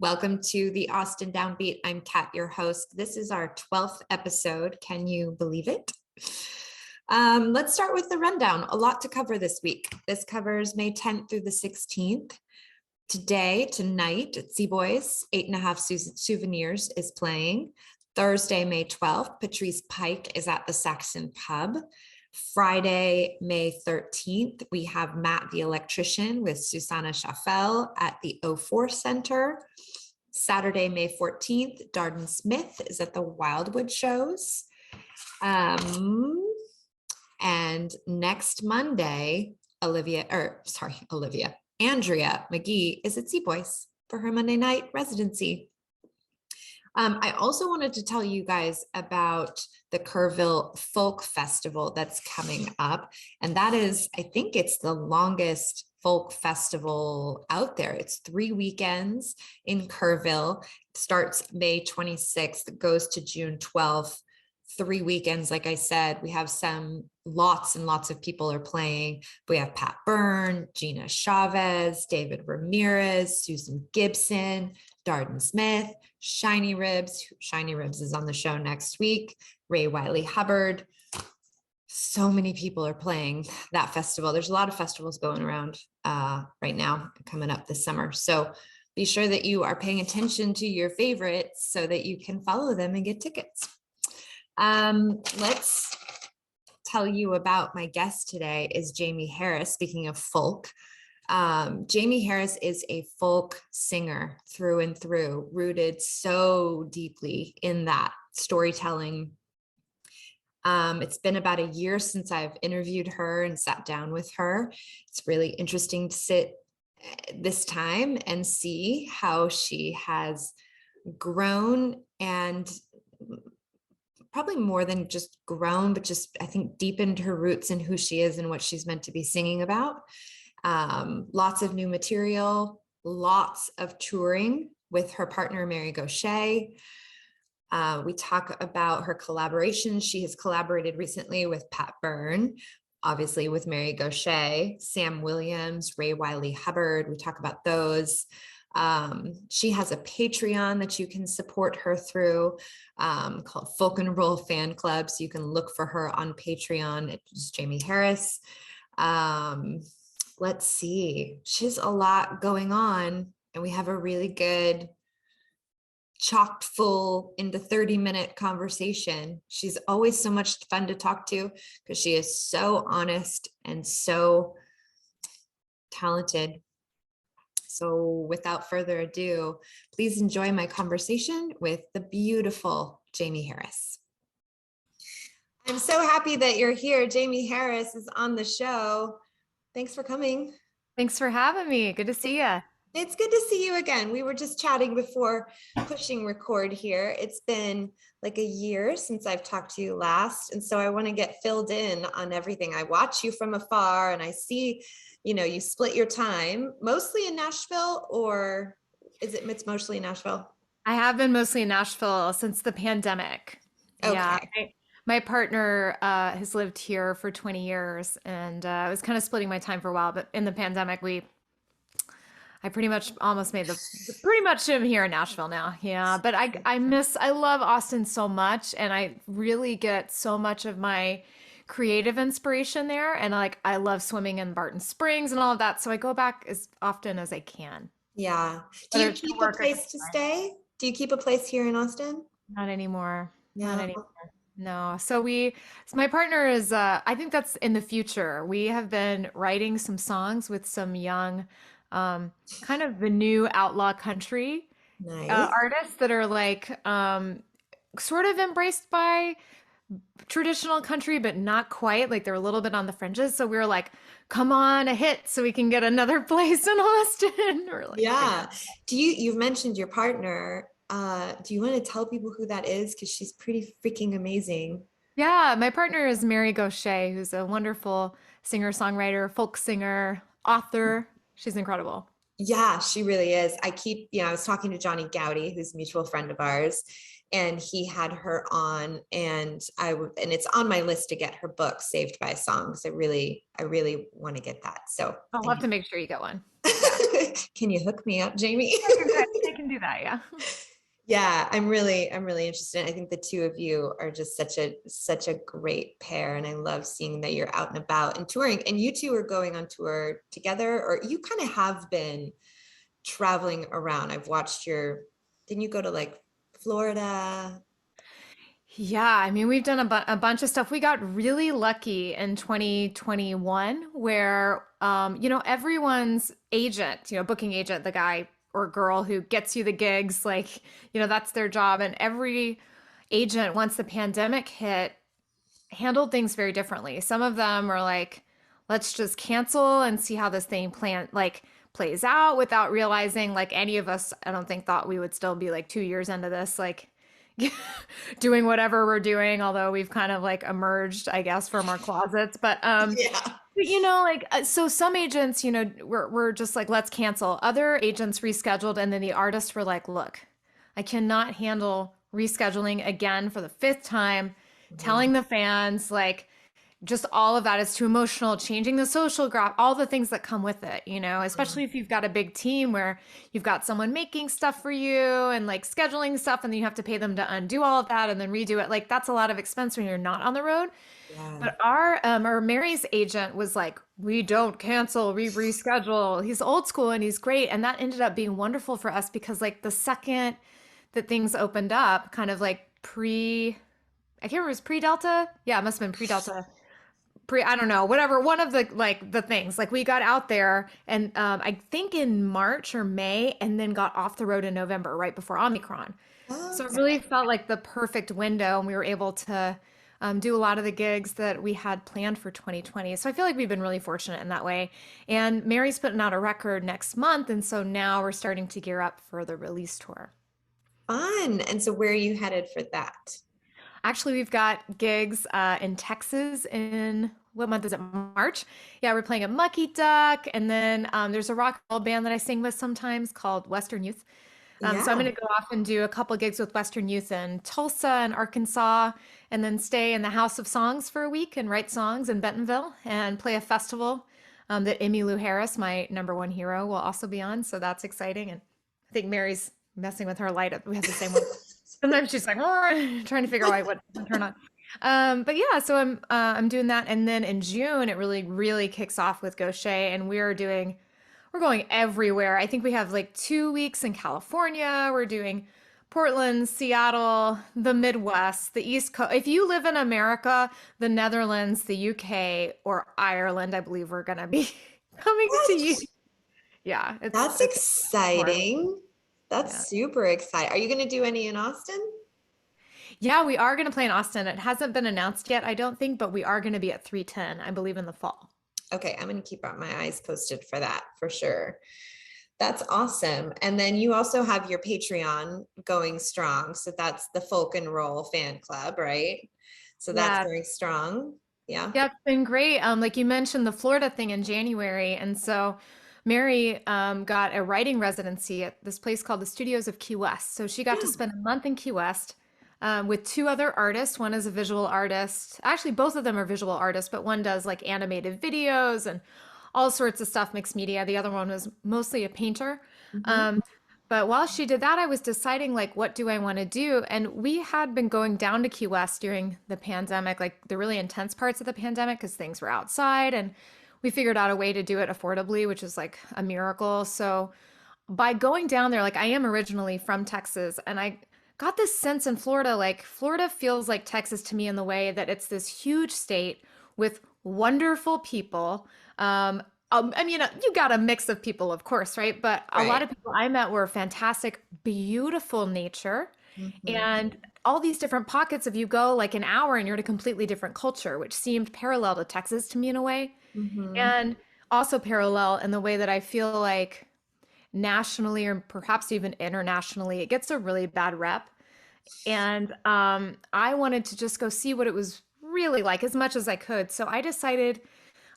Welcome to the Austin Downbeat. I'm Kat, your host. This is our 12th episode. Can you believe it? Let's start with the rundown. A lot to cover this week. This covers May 10th through the 16th. Tonight at Seaboys, 8.5 Souvenirs is playing. Thursday, May 12th, Patrice Pike is at the Saxon Pub. Friday, May 13th, we have Matt the Electrician with Susanna Schaffel at the O4 Center. Saturday, May 14th, Darden Smith is at the Wildwood Shows. And next Monday, Andrea McGee is at Seaboys for her Monday night residency. I also wanted to tell you guys about the Kerrville Folk Festival that's coming up. And that is, I think it's the longest folk festival out there. It's 3 weekends in Kerrville. It starts May 26th, goes to June 12th. 3 weekends, like I said. We have lots and lots of people are playing. We have Pat Byrne, Gina Chavez, David Ramirez, Susan Gibson, Darden Smith, Shiny Ribs. Shiny Ribs is on the show next week. Wylie Hubbard. So many people are playing that festival. There's a lot of festivals going around right now coming up this summer. So be sure that you are paying attention to your favorites so that you can follow them and get tickets. Let's tell you about my guest today is Jaimee Harris. Speaking of folk, Jaimee Harris is a folk singer through and through, rooted so deeply in that storytelling. It's been about a year since I've interviewed her and sat down with her. It's really interesting to sit this time and see how she has grown, and probably more than just grown, but just, I think, deepened her roots in who she is and what she's meant to be singing about. Lots of new material, lots of touring with her partner, Mary Gauthier. We talk about her collaborations. She has collaborated recently with Pat Byrne, obviously with Mary Gauthier, Sam Williams, Wylie Hubbard. We talk about those. She has a Patreon that you can support her through, called Folk and Roll Fan Club. So you can look for her on Patreon. It's Jaimee Harris. Let's see. She has a lot going on, and we have a really good chocked full into 30-minute conversation. She's always so much fun to talk to because she is so honest and so talented. So without further ado, please enjoy my conversation with the beautiful Jaimee Harris. I'm so happy that you're here. Jaimee Harris is on the show. Thanks for coming. Thanks for having me. Good to see you. It's good to see you again. We were just chatting before pushing record here. It's been like a year since I've talked to you last. And so I want to get filled in on everything. I watch you from afar and I see, you split your time mostly in Nashville, or it's mostly in Nashville? I have been mostly in Nashville since the pandemic. Okay. Yeah. My partner has lived here for 20 years, and I was kind of splitting my time for a while, but in the pandemic, I pretty much almost pretty much am here in Nashville now. Yeah. But I love Austin so much, and I really get so much of my creative inspiration there. And I love swimming in Barton Springs and all of that. So I go back as often as I can. Yeah. Do you keep a place to stay? Do you keep a place here in Austin? Not anymore. Yeah. Not anymore. No. So my partner is, I think that's in the future. We have been writing some songs with some young, kind of the new outlaw country artists that are sort of embraced by traditional country, but not quite. They're a little bit on the fringes. So we were like, come on, a hit so we can get another place in Austin. Yeah. You've mentioned your partner. Do you want to tell people who that is? Because she's pretty freaking amazing. Yeah, my partner is Mary Gauthier, who's a wonderful singer-songwriter, folk singer, author. She's incredible. Yeah, she really is. I was talking to Johnny Gowdy, who's a mutual friend of ours, and he had her on, and it's on my list to get her book, Saved by Songs. I really want to get that. So I'll have to make sure you get one. Yeah, Can you hook me up, Jaimee? I can do that. Yeah. Yeah, I'm really interested. I think the two of you are just such a great pair, and I love seeing that you're out and about and touring. And you two are going on tour together, or you kind of have been traveling around. I've watched your, didn't you go to like Florida? Yeah, I mean, we've done a bunch of stuff. We got really lucky in 2021 where, everyone's agent, booking agent, the guy or girl who gets you the gigs, like, that's their job. And every agent, once the pandemic hit, handled things very differently. Some of them are like, let's just cancel and see how this thing plays out without realizing like any of us, I don't think thought we would still be like 2 years into this, like doing whatever we're doing, although we've kind of like emerged, I guess, from our closets. Yeah. So some agents, we're just like, let's cancel. Other agents rescheduled, and then the artists were like, look, I cannot handle rescheduling again for the fifth time, Mhm. telling the fans like just all of that is too emotional, changing the social graph, all the things that come with it, especially if you've got a big team where you've got someone making stuff for you and like scheduling stuff, and then you have to pay them to undo all of that and then redo it. Like that's a lot of expense when you're not on the road. Yeah. But our Mary's agent was like, we don't cancel, we reschedule. He's old school and he's great. And that ended up being wonderful for us because like the second that things opened up, kind of like I can't remember, it was pre-Delta? Yeah, it must have been pre-Delta, I don't know, whatever, one of the like the things, like we got out there and I think in March or May, and then got off the road in November right before Omicron. So it Okay. really felt like the perfect window, and we were able to do a lot of the gigs that we had planned for 2020. So I feel like we've been really fortunate in that way. And Mary's putting out a record next month, and so now we're starting to gear up for the release tour. Fun. And so where are you headed for that? Actually, we've got gigs in Texas in what month is it? March. Yeah, we're playing at Mucky Duck, and then there's a rock and roll band that I sing with sometimes called Western Youth. So I'm Yeah. going to go off and do a couple gigs with Western Youth in Tulsa and Arkansas, and then stay in the House of Songs for a week and write songs in Bentonville and play a festival that Emmylou Harris, my number one hero, will also be on. So that's exciting. And I think Mary's messing with her light up. We have the same one. Sometimes she's like, "Oh," trying to figure out what to turn on. But yeah, so I'm doing that, and then in June it really kicks off with Gauthier, and we're going everywhere. I think we have like 2 weeks in California. We're doing Portland, Seattle, the Midwest, the East Coast. If you live in America, the Netherlands, the UK, or Ireland, I believe we're gonna be coming to What? you. Yeah, That's it's more. exciting. Yeah. That's super exciting. Are you going to do any in Austin? Yeah, we are going to play in Austin. It hasn't been announced yet, I don't think, but we are going to be at 310, I believe, in the fall. Okay, I'm going to keep my eyes posted for that for sure. That's awesome. And then you also have your Patreon going strong. So that's the Folk and Roll fan club, right? So that's Yeah, going strong. Yeah. yeah, it's been great. Like you mentioned the Florida thing in January, and so Mary got a writing residency at this place called the Studios of Key West. So she got to Yeah. spend a month in Key West with two other artists. One is a visual artist. Actually, both of them are visual artists, but one does like animated videos and all sorts of stuff, mixed media. The other one was mostly a painter. Mhm. Um, but while she did that, I was deciding like, what do I want to do? And we had been going down to Key West during the pandemic, like the really intense parts of the pandemic, because things were outside, and we figured out a way to do it affordably, which is like a miracle. So by going down there, like I am originally from Texas, and I got this sense in Florida, like Florida feels like Texas to me in the way that it's this huge state with wonderful people. I mean, you got a mix of people, of course, right? But a lot Right. of people I met were fantastic, beautiful nature, Mhm. and all these different pockets of you go like an hour and you're in a completely different culture, which seemed parallel to Texas to me in a way, Mhm. and also parallel in the way that I feel like nationally or perhaps even internationally, it gets a really bad rep. And I wanted to just go see what it was really like as much as I could. So I decided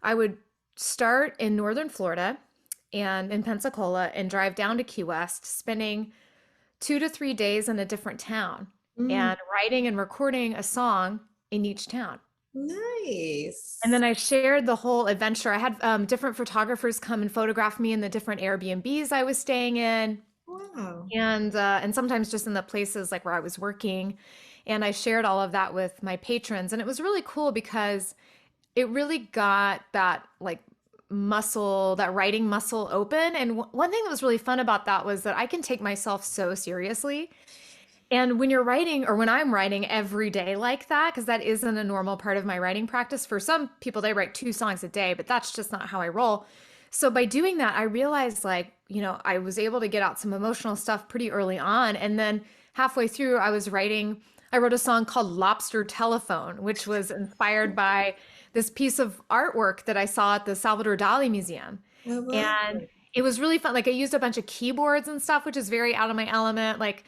I would start in northern Florida and in Pensacola and drive down to Key West, spending 2 to 3 days in a different town Mm. and writing and recording a song in each town. And Nice. then I shared the whole adventure. I had different photographers come and photograph me in the different Airbnbs I was staying in, Wow. and sometimes just in the places like where I was working. And I shared all of that with my patrons, and it was really cool because it really got that like muscle, that writing muscle open. And one thing that was really fun about that was that I can take myself so seriously. And when you're writing, or when I'm writing every day like that, because that isn't a normal part of my writing practice. For some people, they write 2 songs a day, but that's just not how I roll. So by doing that, I realized like, I was able to get out some emotional stuff pretty early on. And then halfway through, I wrote a song called Lobster Telephone, which was inspired by this piece of artwork that I saw at the Salvador Dali Museum. Oh, wow. And it was really fun. Like I used a bunch of keyboards and stuff, which is very out of my element. Like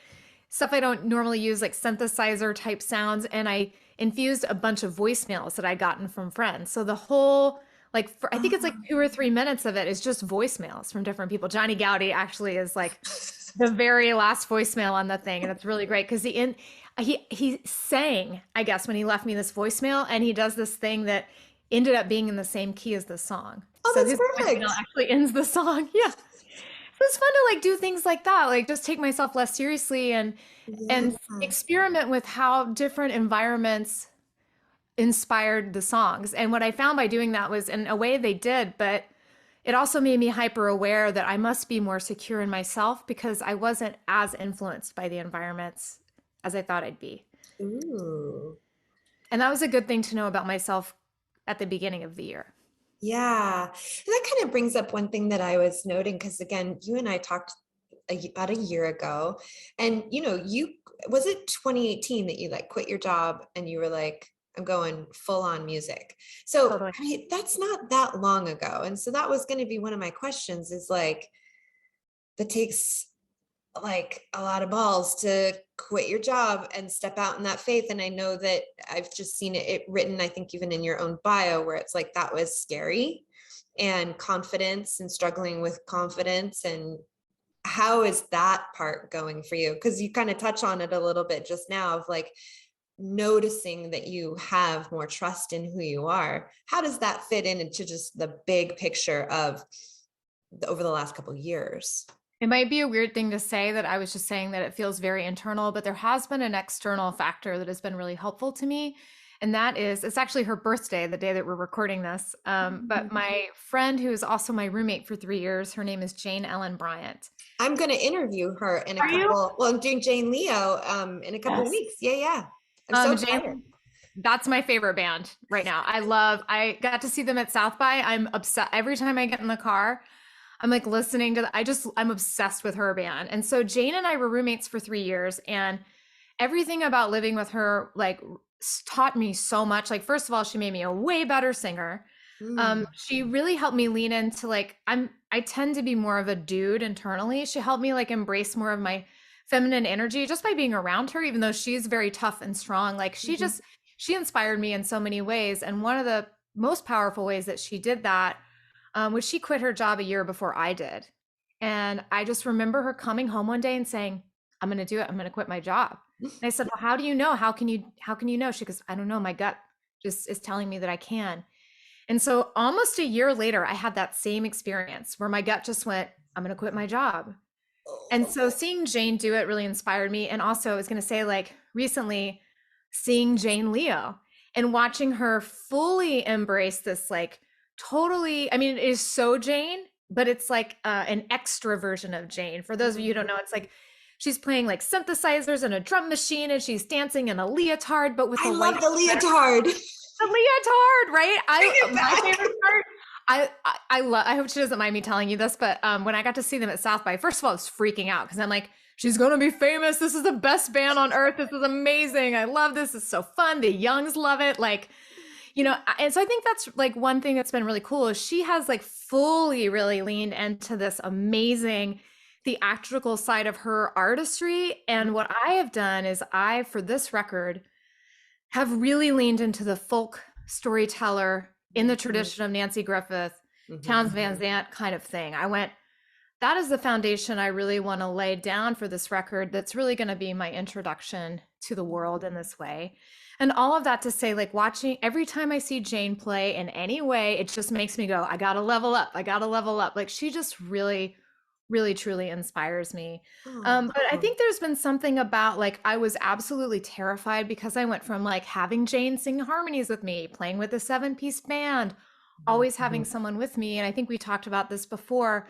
stuff I don't normally use, like synthesizer type sounds. And I infused a bunch of voicemails that I'd gotten from friends. So the whole, I think it's like 2 or 3 minutes of it is just voicemails from different people. Johnny Gowdy actually is like the very last voicemail on the thing. And it's really great because he sang, I guess, when he left me this voicemail, and he does this thing that ended up being in the same key as the song. Oh, So that's his voicemail perfect. actually ends the song. Yeah. So it's fun to like do things like that, like just take myself less seriously Yeah. and experiment with how different environments inspired the songs. And what I found by doing that was, in a way they did, but it also made me hyper aware that I must be more secure in myself because I wasn't as influenced by the environments as I thought I'd be. Ooh. And that was a good thing to know about myself at the beginning of the year. Yeah. And that kind of brings up one thing that I was noting, because again, you and I talked about a year ago, and you was it 2018 that you like quit your job and you were like, I'm going full on music. So, Totally. I mean, that's not that long ago. And so that was going to be one of my questions, is like, that takes like a lot of balls to quit your job and step out in that faith. And I know that I've just seen it written, I think even in your own bio, where it's like that was scary, and confidence and struggling with confidence. And how is that part going for you? Because you kind of touch on it a little bit just now, of like noticing that you have more trust in who you are. How does that fit into just the big picture of over the last couple of years? It might be a weird thing to say, that I was just saying that it feels very internal, but there has been an external factor that has been really helpful to me. And that is, it's actually her birthday, the day that we're recording this. But my friend, who is also my roommate for 3 years, her name is Jane Ellen Bryant. I'm going to interview her in a Are you? couple. Well, I'm doing Jane Leo in a couple of Yes. weeks. Yeah, yeah. I'm so excited. Jane, that's my favorite band right now. I got to see them at South by. I'm upset every time I get in the car. I'm like listening to I'm obsessed with her band. And so Jane and I were roommates for 3 years, and everything about living with her like taught me so much. Like, first of all, she made me a way better singer. Mm, She really helped me lean into like, I tend to be more of a dude internally. She helped me like embrace more of my feminine energy just by being around her, even though she's very tough and strong. Like mhm. she inspired me in so many ways. And one of the most powerful ways that she did that was she quit her job a year before I did. And I just remember her coming home one day and saying, I'm going to do it. I'm going to quit my job. And I said, well, how do you know? How can you know? She goes, I don't know. My gut just is telling me that I can. And so almost a year later, I had that same experience where my gut just went, I'm going to quit my job. And so seeing Jane do it really inspired me. And also, I was going to say, like, recently seeing Jane Leo and watching her fully embrace this, like, totally, I mean, it is so Jane, but it's like an extra version of Jane. For those of you who don't know, it's like she's playing like synthesizers and a drum machine, and she's dancing in a leotard, but with I a white love the sweater. leotard. The leotard, right? Bring it My back. favorite part. I love. I hope she doesn't mind me telling you this, but when I got to see them at South by, first of all, I was freaking out because I'm like, she's gonna be famous. This is the best band on earth. This is amazing. I love this. It's so fun. The youngs love it. Like, and so I think that's like one thing that's been really cool is she has like fully really leaned into this amazing theatrical side of her artistry. And what I have done is for this record, have really leaned into the folk storyteller in the tradition of Nancy Griffith, Mhm. Townes Van Zandt kind of thing. I went, that is the foundation I really want to lay down for this record. That's really going to be my introduction to the world in this way. And all of that to say, like, watching every time I see Jane play in any way, it just makes me go, I gotta level up. I gotta level up. Like, she just really, really, truly inspires me. Oh, But I think there's been something about, like, I was absolutely terrified because I went from like having Jane sing harmonies with me, playing with a 7-piece band, always having someone with me. And I think we talked about this before,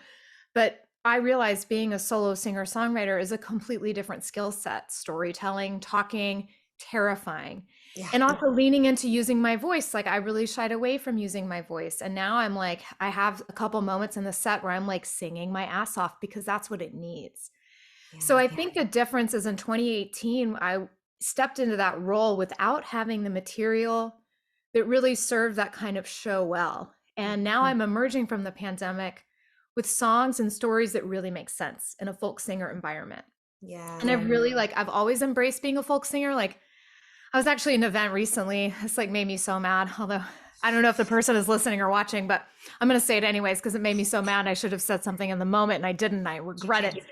but I realized being a solo singer songwriter is a completely different skill set. Storytelling, talking, terrifying. yeah. And also leaning into using my voice. Like, I really shied away from using my voice. And now I'm like, I have a couple moments in the set where I'm like singing my ass off because that's what it needs. So Yeah. I think the difference is in 2018, I stepped into that role without having the material that really served that kind of show well. And now I'm emerging from the pandemic with songs and stories that really make sense in a folk singer environment. And Yeah. I've really like, I've always embraced being a folk singer. Like, I was actually at an event recently. It's like made me so mad. Although I don't know if the person is listening or watching, but I'm going to say it anyways because it made me so mad. I should have said something in the moment and I didn't. I regret it.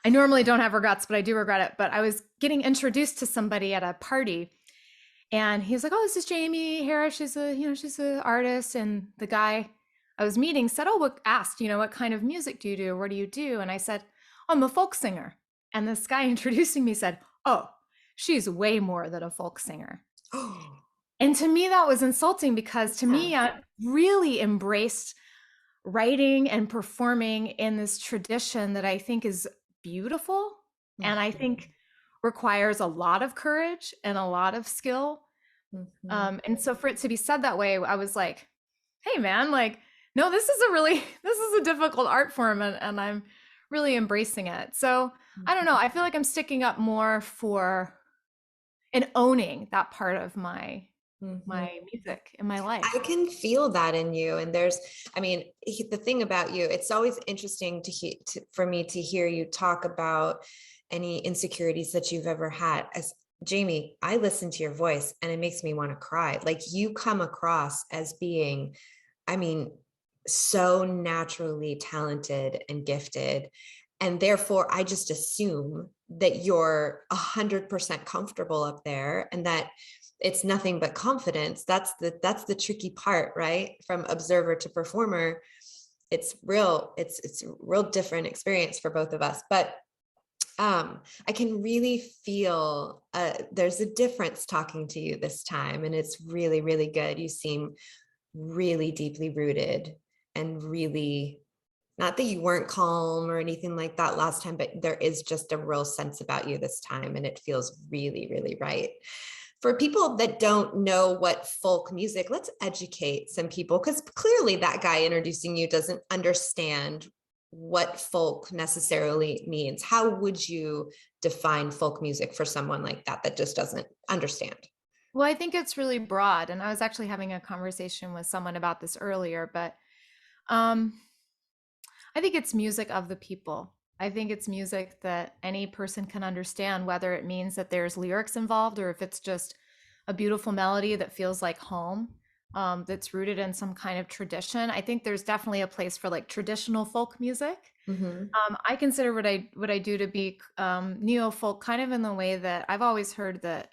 I normally don't have regrets, but I do regret it. But I was getting introduced to somebody at a party and he's like, "Oh, this is Jaimee Harris. She's an artist." And the guy I was meeting said, asked, what kind of music do you do? What do you do? And I said, "Oh, I'm a folk singer." And this guy introducing me said, "Oh, she's way more than a folk singer." Oh, And to me, that was insulting because to me, I really embraced writing and performing in this tradition that I think is beautiful and I think requires a lot of courage and a lot of skill. And so for it to be said that way, I was like, hey man, like, no, this is a difficult art form and I'm really embracing it. So I don't know. I feel like I'm sticking up more for and owning that part of my music in my life. I can feel that in you. And the thing about you, it's always interesting for me to hear you talk about any insecurities that you've ever had. As Jaimee, I listen to your voice and it makes me want to cry. Like, you come across as being, I mean, so naturally talented and gifted. And therefore, I just assume that you're 100% comfortable up there and that it's nothing but confidence. That's the tricky part, right? From observer to performer, it's a real different experience for both of us. But I can really feel there's a difference talking to you this time, and it's really, really good. You seem really deeply rooted and really, not that you weren't calm or anything like that last time, but there is just a real sense about you this time, and it feels really, really right. For people that don't know what folk music, let's educate some people, because clearly that guy introducing you doesn't understand what folk necessarily means. How would you define folk music for someone like that just doesn't understand? Well, I think it's really broad. And I was actually having a conversation with someone about this earlier, but um, I think it's music of the people. I think it's music that any person can understand, whether it means that there's lyrics involved or if it's just a beautiful melody that feels like home, that's rooted in some kind of tradition. I think there's definitely a place for like traditional folk music. I consider what I do to be neo folk, kind of in the way that I've always heard that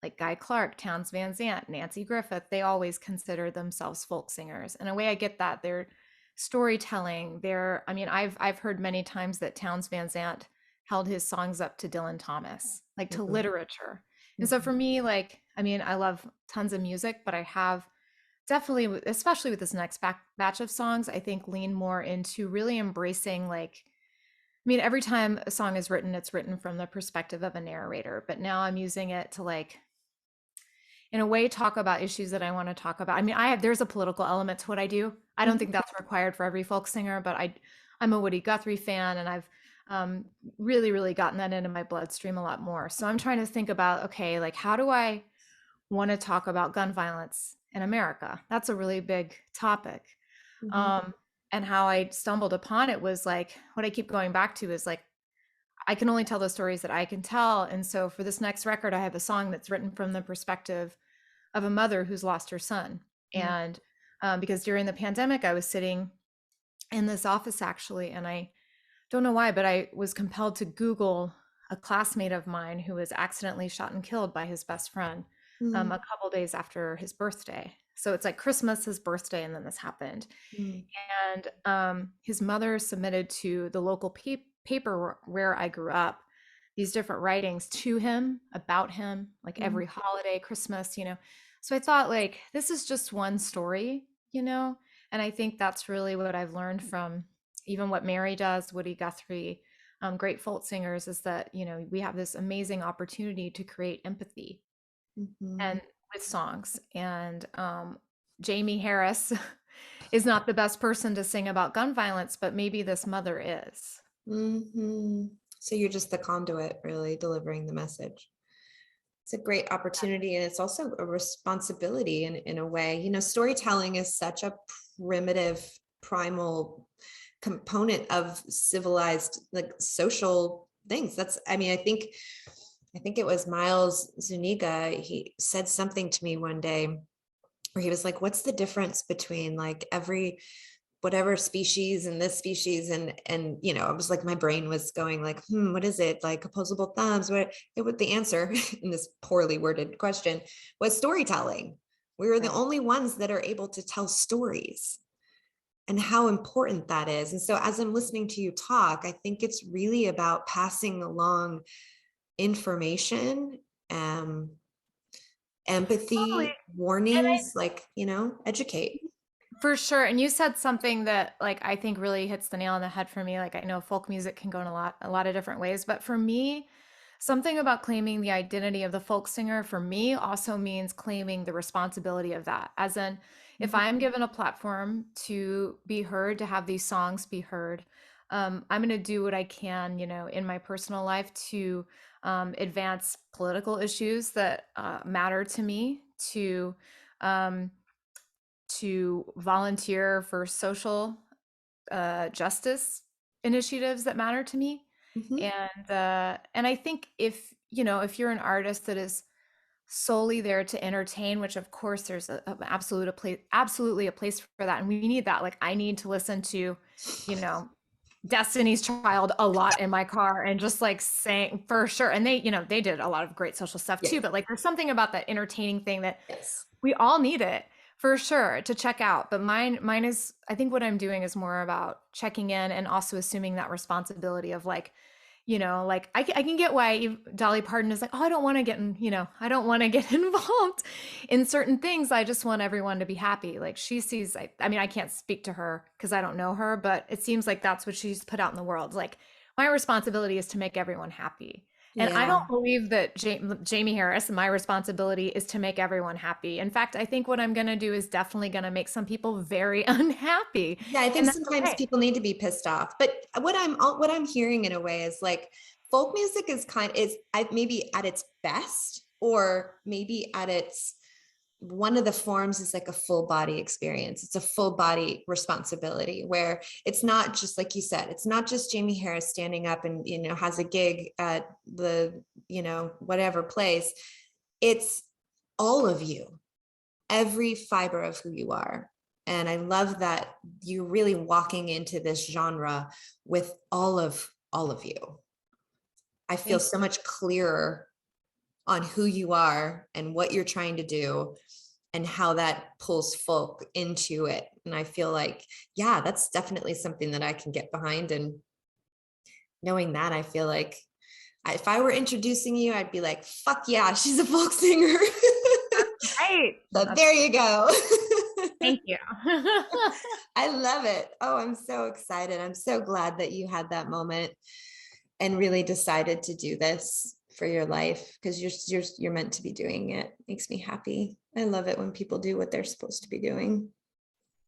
like Guy Clark, Townes Van Zandt, Nancy Griffith, they always consider themselves folk singers. In a way, I get that they're storytelling. I've heard many times that Townes Van Zandt held his songs up to Dylan Thomas, like to literature. And so for me, like, I love tons of music, but I have definitely, especially with this next batch of songs, I think lean more into really embracing like, every time a song is written, it's written from the perspective of a narrator, but now I'm using it to like, in a way, talk about issues that I want to talk about. There's a political element to what I do. I don't think that's required for every folk singer, but I'm a Woody Guthrie fan, and I've really, really gotten that into my bloodstream a lot more. So I'm trying to think about, okay, like, how do I want to talk about gun violence in America? That's a really big topic. And how I stumbled upon it was like, what I keep going back to is like, I can only tell the stories that I can tell. And so for this next record, I have a song that's written from the perspective of a mother who's lost her son. And because during the pandemic, I was sitting in this office actually, and I don't know why, but I was compelled to Google a classmate of mine who was accidentally shot and killed by his best friend Mm, a couple days after his birthday. So it's like Christmas, his birthday, and then this happened. mm, And his mother submitted to the local paper where I grew up these different writings to him about him, like mm, every holiday, Christmas, you know. So I thought, like, this is just one story, you know. And I think that's really what I've learned from even what Mary does, Woody Guthrie, great folk singers, is that, you know, we have this amazing opportunity to create empathy mhm, and with songs. And Jaimee Harris is not the best person to sing about gun violence, but maybe this mother is. mhm. So you're just the conduit, really delivering the message. It's a great opportunity, and it's also a responsibility in a way. You know, storytelling is such a primitive, primal component of civilized, like social things. That's, I mean, I think it was Miles Zuniga. He said something to me one day where he was like, what's the difference between like every whatever species and this species, and you know, I was like, my brain was going like, what is it, like opposable thumbs, what it would, the answer in this poorly worded question was storytelling. We were the Right. only ones that are able to tell stories, and how important that is. And so as I'm listening to you talk, I think it's really about passing along information, um Totally. empathy, And warnings, like, you know, educate. for sure. And you said something that like I think really hits the nail on the head for me. Like I know folk music can go in a lot of different ways, but for me, something about claiming the identity of the folk singer for me also means claiming the responsibility of that. As in, if I am given a platform to be heard, to have these songs be heard, I'm going to do what I can, you know, in my personal life to advance political issues that matter to me, um, to volunteer for social justice initiatives that matter to me. Mhm. And I think if you know if you're an artist that is solely there to entertain, which of course there's absolutely a place for that, and we need that. Like I need to listen to, you know, Destiny's Child a lot in my car and just like saying for sure. And they, you know, they did a lot of great social stuff Yeah. too. But like there's something about that entertaining thing that Yes. we all need it for sure to check out. But mine is, I think what I'm doing is more about checking in and also assuming that responsibility of like, you know, like I can get why Dolly Parton is like, oh, I don't want to get in, you know, I don't want to get involved in certain things. I just want everyone to be happy. Like she sees, I mean, I can't speak to her because I don't know her, but it seems like that's what she's put out in the world. Like my responsibility is to make everyone happy. And I Yeah. don't believe that Jaimee Harris, my responsibility is to make everyone happy. In fact, I think what I'm going to do is definitely going to make some people very unhappy. Yeah, I think And that's sometimes okay. people need to be pissed off. But what I'm hearing in a way is like folk music is maybe at its best, or maybe at its one of the forms is like a full body experience. It's a full body responsibility where it's not just like you said, it's not just Jaimee Harris standing up and, you know, has a gig at the, you know, whatever place. It's all of you, every fiber of who you are. And I love that you're really walking into this genre with all of you. I feel Thank so much clearer on who you are and what you're trying to do and how that pulls folk into it. And I feel like, yeah, that's definitely something that I can get behind. And knowing that, I feel like if I were introducing you, I'd be like, fuck yeah, she's a folk singer. right. So there you go. Thank you. I love it. Oh, I'm so excited. I'm so glad that you had that moment and really decided to do this for your life, because you're meant to be doing it. Makes me happy. I love it when people do what they're supposed to be doing.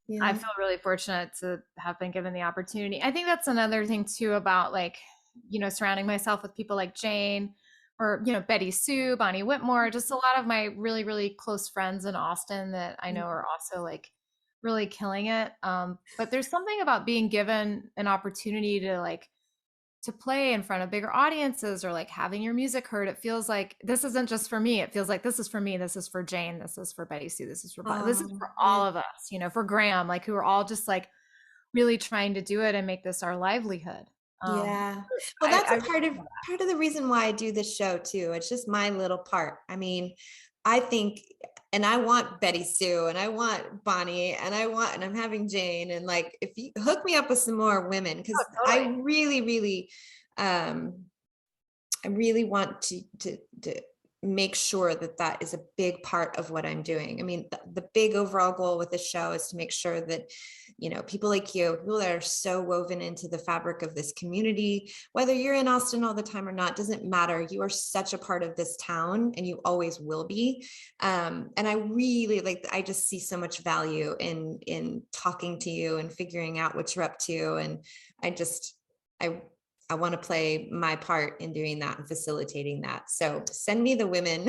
I Yeah. feel really fortunate to have been given the opportunity. I think that's another thing too about like, you know, surrounding myself with people like Jane or, you know, Betty Sue, Bonnie Whitmore, just a lot of my really, really close friends in Austin that I know are also like really killing it. But there's something about being given an opportunity to like to play in front of bigger audiences or like having your music heard. It feels like this isn't just for me. It feels like this is for me, this is for Jane, this is for Betty Sue, this is for Yeah. all of us, you know, for Graham, like who are all just like really trying to do it and make this our livelihood. Um, Yeah. Well, that's I a part of the reason why I do this show too. It's just my little part. I mean, I think, and I want Betty Sue and I want Bonnie and I'm having Jane, and like if you hook me up with some more women, because totally. um I really want to make sure that that is a big part of what I'm doing. I mean, the big overall goal with the show is to make sure that, you know, people like you, people that are so woven into the fabric of this community, whether you're in Austin all the time or not, doesn't matter. You are such a part of this town and you always will be. And I really like, I just see so much value in talking to you and figuring out what you're up to. And I just, I I want to play my part in doing that and facilitating that. So send me the women.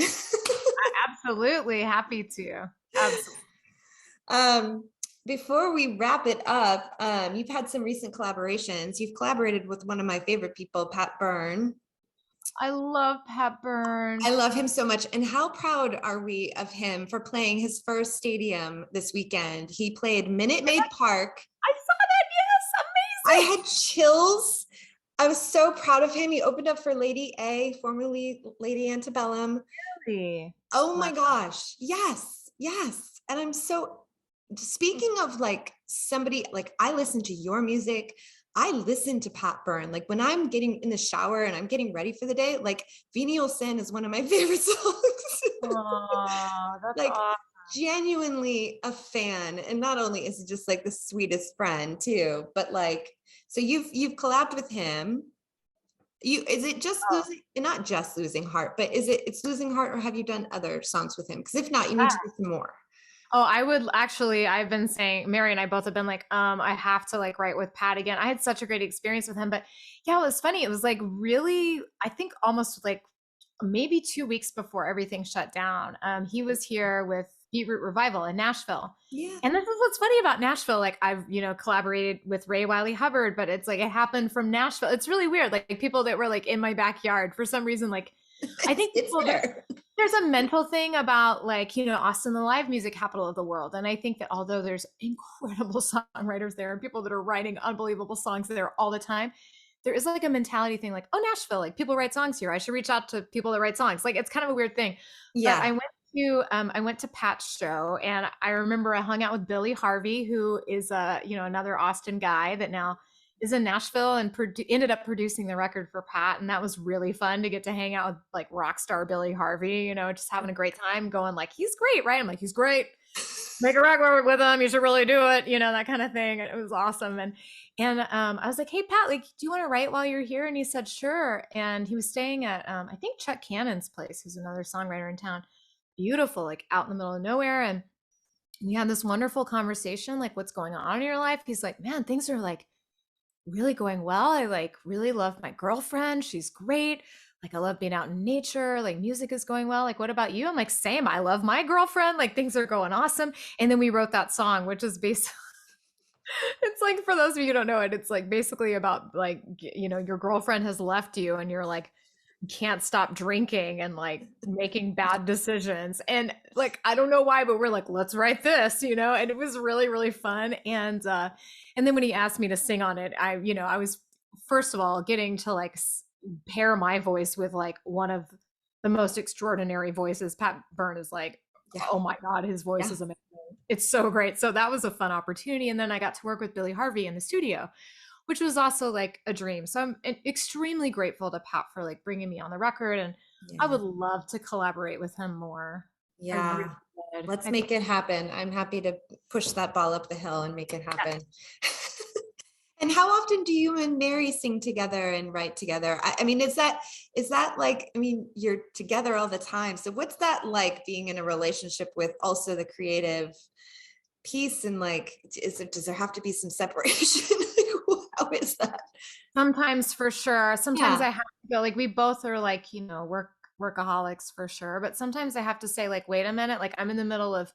Absolutely happy to. Absolutely. um, before we wrap it up, you've had some recent collaborations. You've collaborated with one of my favorite people, Pat Byrne. I love Pat Byrne. I love him so much. And how proud are we of him for playing his first stadium this weekend? He played Minute Maid Park. I saw that. I Yes, amazing. had chills. I was so proud of him. He opened up for Lady A, formerly Lady Antebellum. Really? Oh Wow. my gosh. Yes. Yes. And I'm so, speaking of like somebody, like I listen to your music. I listen to Pat Byrne. Like when I'm getting in the shower and I'm getting ready for the day, like Venial Sin is one of my favorite songs. Oh, that's Like awesome. genuinely a fan. And not only is it just like the sweetest friend too, but like, so you've collabed with him. Is it just Oh, losing, not just losing heart, but it's losing heart, or have you done other songs with him? Because if not, you need yeah. to do some more. Oh, I would actually, I've been saying, Mary and I both have been like, I have to like write with Pat again. I had such a great experience with him, but yeah, it was funny. It was like really, I think almost like maybe 2 weeks before everything shut down. He was here with Beetroot Revival in Nashville. Yeah. And this is what's funny about Nashville. Like I've, collaborated with Wylie Hubbard, but it's like it happened from Nashville. It's really weird. Like people that were like in my backyard for some reason, like I think It's people there. there's a mental thing about like, Austin, the live music capital of the world. And I think that although there's incredible songwriters there and people that are writing unbelievable songs there all the time, there is like a mentality thing like, oh, Nashville, like people write songs here. I should reach out to people that write songs. Like it's kind of a weird thing. But Yeah. I went to Pat's show and I remember I hung out with Billy Harvey, who is another Austin guy that now is in Nashville and ended up producing the record for Pat. And that was really fun to get to hang out with like rock star Billy Harvey, just having a great time going like, he's great, right? I'm like, he's great. Make a record with him. You should really do it. That kind of thing. It was awesome. And I was like, hey, Pat, like, do you want to write while you're here? And he said, sure. And he was staying at, I think Chuck Cannon's place, who's another songwriter in town. Beautiful, like out in the middle of nowhere. And we had this wonderful conversation, like, what's going on in your life? He's like, man, things are like really going well. I like really love my girlfriend. She's great. Like I love being out in nature. Like music is going well. Like what about you? I'm like, same. I love my girlfriend. Like things are going awesome. And then we wrote that song, which is basically it's like for those of you who don't know it, it's like basically about like your girlfriend has left you and you're like can't stop drinking and like making bad decisions. And like, I don't know why, but we're like, let's write this, and it was really, really fun. And then when he asked me to sing on it, I was first of all getting to like pair my voice with like one of the most extraordinary voices. Pat Byrne is like, Yeah. oh my God, his voice Yeah. is amazing. It's so great. So that was a fun opportunity. And then I got to work with Billy Harvey in the studio, which was also like a dream. So I'm extremely grateful to Pat for like bringing me on the record. And I Yeah. would love to collaborate with him more. I really Yeah. would. Let's I make think it happen. I'm happy to push that ball up the hill and make it happen. And how often do you and Mary sing together and write together? I mean, is that like, I mean, you're together all the time. So what's that like being in a relationship with also the creative piece? And like, does there have to be some separation? How is that? sometimes for sure. Sometimes Yeah. I have to go, like, we both are like, workaholics for sure. But sometimes I have to say, like, wait a minute, like, I'm in the middle of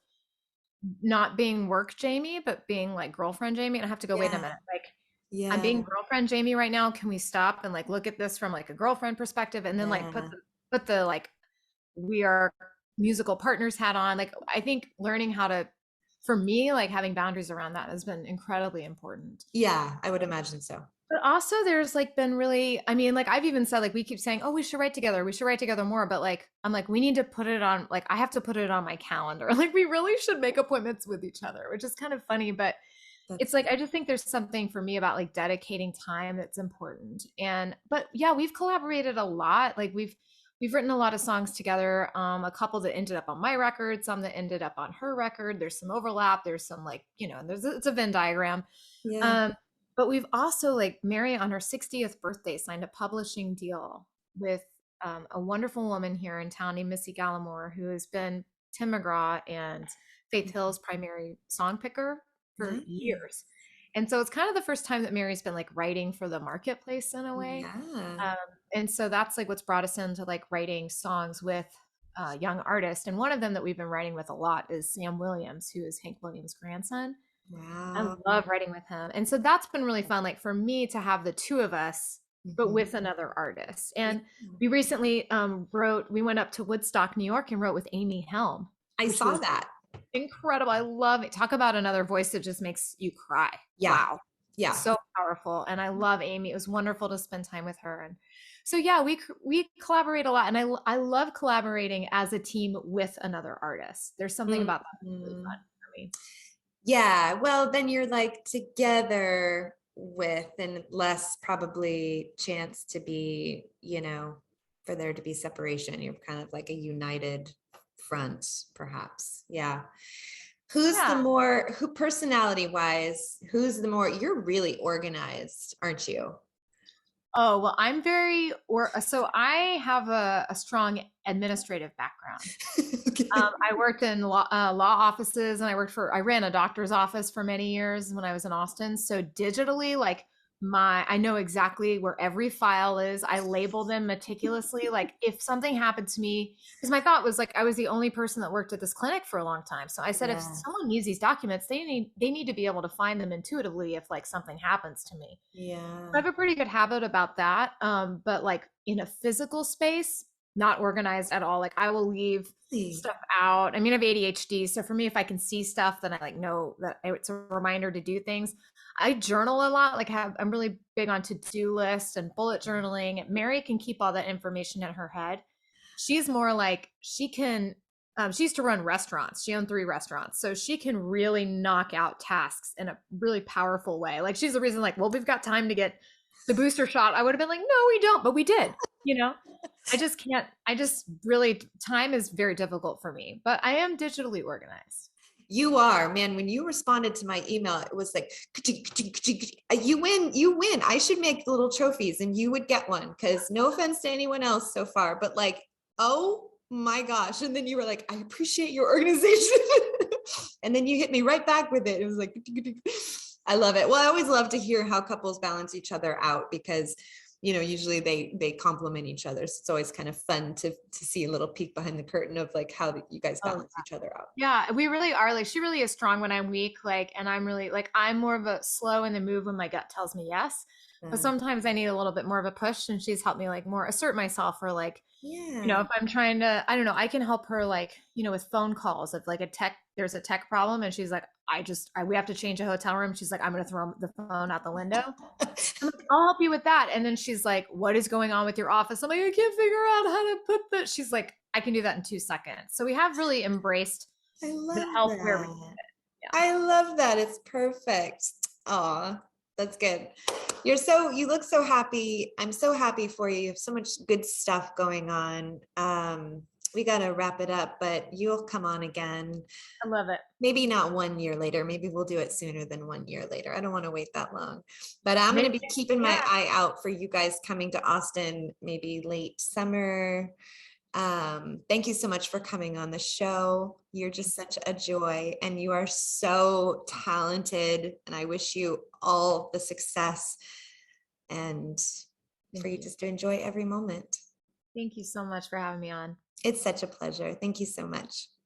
not being work Jaimee, but being like girlfriend Jaimee. And I have to go, wait a Yeah. minute, like, I'm Yeah. being girlfriend Jaimee right now. Can we stop and like look at this from like a girlfriend perspective and then like Yeah. put the like we are musical partners hat on. Like I think learning how to for me, like having boundaries around that has been incredibly important. Yeah. I would imagine so. But also there's like been really, I mean, like I've even said, like we keep saying, oh, we should write together. We should write together more. But like, I'm like, we need to put it on, like, I have to put it on my calendar. Like we really should make appointments with each other, which is kind of funny. But it's That's like, I just think there's something for me about like dedicating time that's important. And, but yeah, we've collaborated a lot. Like we've written a lot of songs together. A couple that ended up on my record, some that ended up on her record. There's some overlap. There's some like, it's a Venn diagram. yeah. Um, but we've also like Mary on her 60th birthday signed a publishing deal with a wonderful woman here in town named Missy Gallimore, who has been Tim McGraw and Faith Hill's primary song picker for Nice. years. And so it's kind of the first time that Mary's been like writing for the marketplace in a way. Yeah. Um, and so that's like what's brought us into like writing songs with young artists. And one of them that we've been writing with a lot is Sam Williams, who is Hank Williams' grandson. I Wow. love writing with him. And so that's been really fun, like for me to have the two of us, but Mhm. with another artist. Yeah. And we recently we went up to Woodstock, New York and wrote with Amy Helm, I which saw was that. incredible. I love it. Talk about another voice that just makes you cry. Yeah. Wow. Yeah. So powerful. And I love Amy. It was wonderful to spend time with her. And so, yeah, we collaborate a lot. And I love collaborating as a team with another artist. There's something about that that's really Mhm. fun for me. Yeah. Well, then you're like together with, and less probably chance to be, for there to be separation. You're kind of like a united front, perhaps. Yeah. Yeah. Who personality wise, who's the more, you're really organized, aren't you? Oh, well, I'm very, or so I have a strong administrative background. Okay. I worked in law offices and I ran a doctor's office for many years when I was in Austin. So digitally, like I know exactly where every file is. I label them meticulously. Like if something happened to me, because my thought was like, I was the only person that worked at this clinic for a long time. So I said, if Yeah. someone needs these documents, they need to be able to find them intuitively if like something happens to me. I Yeah. have a pretty good habit about that. But like in a physical space, not organized at all. Like I will leave Really? stuff out. I mean, I have ADHD. So for me, if I can see stuff, then I like know that it's a reminder to do things. I journal a lot. I'm really big on to-do lists and bullet journaling. Mary can keep all that information in her head. She's more like she used to run restaurants. She owned 3 restaurants. So she can really knock out tasks in a really powerful way. Like she's the reason, like, well, we've got time to get the booster shot. I would have been like, no, we don't, but we did, you know? I just can't, I just really, time is very difficult for me, but I am digitally organized. You are, man. When you responded to my email, it was like, "Ka-ching, ka-ching, ka-ching, ka-ching." You win, you win. I should make little trophies and you would get one, because no offense to anyone else so far, but like, oh my gosh. And then you were like, I appreciate your organization. And then you hit me right back with it. It was like, "Ka-ching, ka-ching." I love it. Well, I always love to hear how couples balance each other out, because usually they complement each other. So it's always kind of fun to see a little peek behind the curtain of like how you guys Oh, balance each other out. yeah, we really are. Like, she really is strong when I'm weak. Like, and I'm really like, I'm more of a slow in the move when my gut tells me yes. But Uh, sometimes I need a little bit more of a push, and she's helped me like more assert myself or like, yeah. if I'm trying to, I don't know, I can help her like, with phone calls if like there's a tech problem and she's like, we have to change a hotel room. She's like, I'm going to throw the phone out the window. I'm like, I'll help you with that. And then she's like, what is going on with your office? I'm like, I can't figure out how to put that. She's like, I can do that in 2 seconds. So we have really embraced I the love help where we need that. it. Yeah. I love that. It's perfect. Aw, that's good. You look so happy. I'm so happy for you. You have so much good stuff going on. We got to wrap it up, but you'll come on again. I love it. Maybe not 1 year later. Maybe we'll do it sooner than 1 year later. I don't want to wait that long, but I'm going to Maybe, be keeping my yeah. eye out for you guys coming to Austin, maybe late summer. Thank you so much for coming on the show. You're just such a joy and you are so talented. And I wish you all the success and for Thank you you. just to enjoy every moment. Thank you so much for having me on. It's such a pleasure. Thank you so much.